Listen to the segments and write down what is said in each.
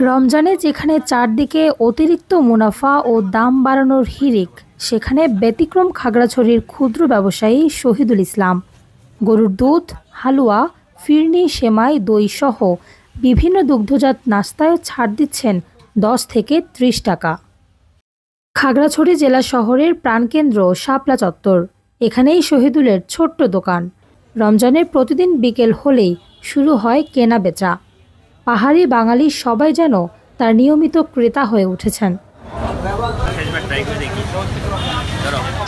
রমজানে যেখানে চারদিকে অতিরিক্ত মুনাফা ও দাম বাড়ানোর হিড়িক, সেখানে ব্যতিক্রম খাগড়াছড়ির ক্ষুদ্র ব্যবসায়ী শহীদুল ইসলাম। গরুর দুধ, হালুয়া, ফিরনি, সেমাই, দই সহ বিভিন্ন দুগ্ধজাত নাস্তায় ছাড় দিচ্ছেন 10 থেকে 30 টাকা। খাগড়াছড়ি জেলা শহরের প্রাণকেন্দ্র শাপলা চত্বর, এখানেই শহীদুলের ছোট্ট দোকান। রমজানের প্রতিদিন বিকেল হলেই শুরু হয় কেনা বেচা। পাহাড়ি বাঙালি সবাই যেন তার নিয়মিত ক্রেতা হয়ে উঠেছেন।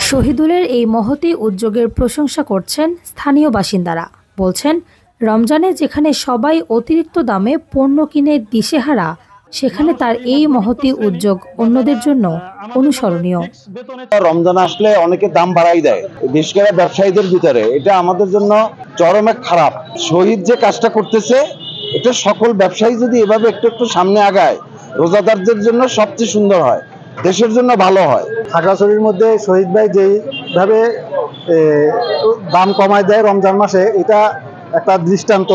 শহীদুলের এই মহতী উদ্যোগের প্রশংসা করছেন স্থানীয় বাসিন্দারা। বলছেন, রমজানে যেখানে সবাই অতিরিক্ত দামে পণ্য কিনে দিশেহারা, সেখানে তার এই মহতী উদ্যোগ অন্যদের জন্য অনুসরণীয়। রমজান আসলে অনেকে দাম বাড়াই দেয়, বিশেষ করে ব্যবসায়ীদের ভিতরে। এটা আমাদের জন্য চরমে খারাপ। শহীদ যে কাজটা করতেছে, এটা সকল ব্যবসায়ী যদি এভাবে একটু একটু সামনে আগায়, রোজাদারদের জন্য সবচেয়ে সুন্দর হয়, দেশের জন্য ভালো হয়। খাগড়াছড়ির মধ্যে শহীদ ভাই যেভাবে দাম কমায় দেয় রমজান মাসে, এটা একটা দৃষ্টান্ত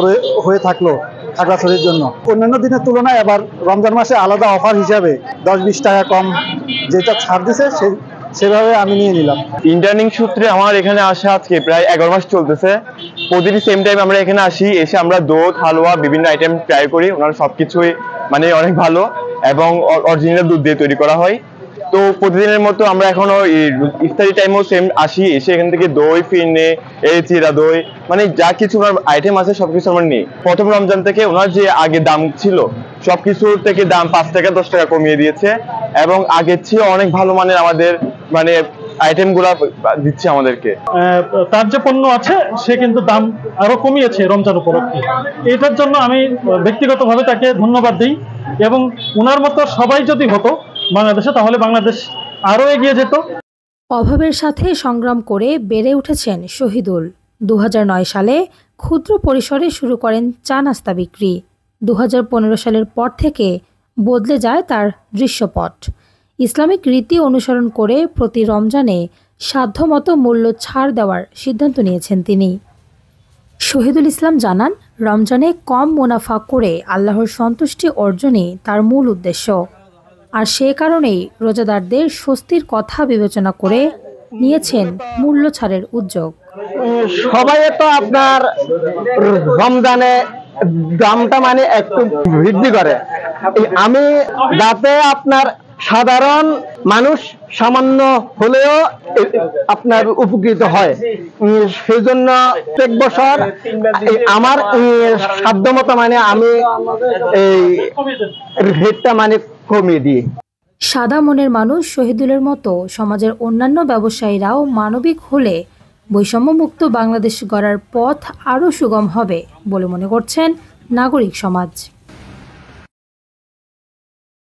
হয়ে থাকলো খাগড়াছড়ির জন্য। অন্যান্য দিনের তুলনায় আবার রমজান মাসে আলাদা অফার হিসাবে 10-20 টাকা কম যেটা ছাড় দিছে, সেভাবে আমি নিয়ে নিলাম। ইন্টার্নিং সূত্রে আমার এখানে আসা আজকে প্রায় 11 মাস চলতেছে। প্রতিদিন সেম টাইম আমরা এখানে আসি, এসে আমরা দুধ, হালুয়া, বিভিন্ন আইটেম ট্রাই করি। ওনারা সবকিছুই মানে অনেক ভালো এবং অরিজিনাল দুধ দিয়ে তৈরি করা হয়। তো প্রতিদিনের মতো আমরা এখনো ইফতারি টাইমেও সেম আসি, এসে এখান থেকে দই, ফিরনে, চিরা দই, মানে যা কিছু ওনার আইটেম আছে সবকিছু আমরা নিই। প্রথম রমজান থেকে ওনার যে আগে দাম ছিল সবকিছুর থেকে দাম 5 টাকা 10 টাকা কমিয়ে দিয়েছে এবং আগের চেয়ে অনেক ভালো মানের আমাদের মানে আইটেম গুলা দিচ্ছে আমাদেরকে। তার যে পণ্য আছে সে কিন্তু দাম আরো কমিয়েছে রমজান উপলক্ষে। এটার জন্য আমি ব্যক্তিগতভাবে তাকে ধন্যবাদ দিই এবং ওনার মতো সবাই যদি হতো বাংলাদেশে, তাহলে বাংলাদেশ আরো এগিয়ে যেত। অভাবের সাথে সংগ্রাম করে বেড়ে উঠেছেন শহীদুল। 2009 সালে ক্ষুদ্র পরিসরে শুরু করেন চা নাস্তা বিক্রি। 2015 সালের পর থেকে বদলে যায় তার দৃশ্যপট। ইসলামিক রীতি অনুসরণ করে প্রতি রমজানে সাধ্যমতো মূল্য ছাড় দেওয়ার সিদ্ধান্ত নিয়েছেন তিনি। শহীদুল ইসলাম জানান, রমজানে কম মুনাফা করে আল্লাহর সন্তুষ্টি অর্জনই তার মূল উদ্দেশ্য। আর সে কারণেই রোজাদারদের স্বস্তির কথা বিবেচনা করে নিয়েছেন মূল্য ছাড়ের উদ্যোগ। সবাই তো আপনার রমজানে দামটা মানে একটু বৃদ্ধি করে, আমি যাতে আপনার সাধারণ মানুষ সামান্য হলেও আপনার উপকৃত হয়, সেই জন্য প্রত্যেক বছর আমার সাধ্যমতো মানে আমি এই রেটটা মানে কমিয়ে দিই। সাদা মনের মানুষ শহীদুলের মতো সমাজের অন্যান্য ব্যবসায়ীরাও মানবিক হলে বৈষম্যমুক্ত বাংলাদেশ গড়ার পথ আরও সুগম হবে বলে মনে করছেন নাগরিক সমাজ।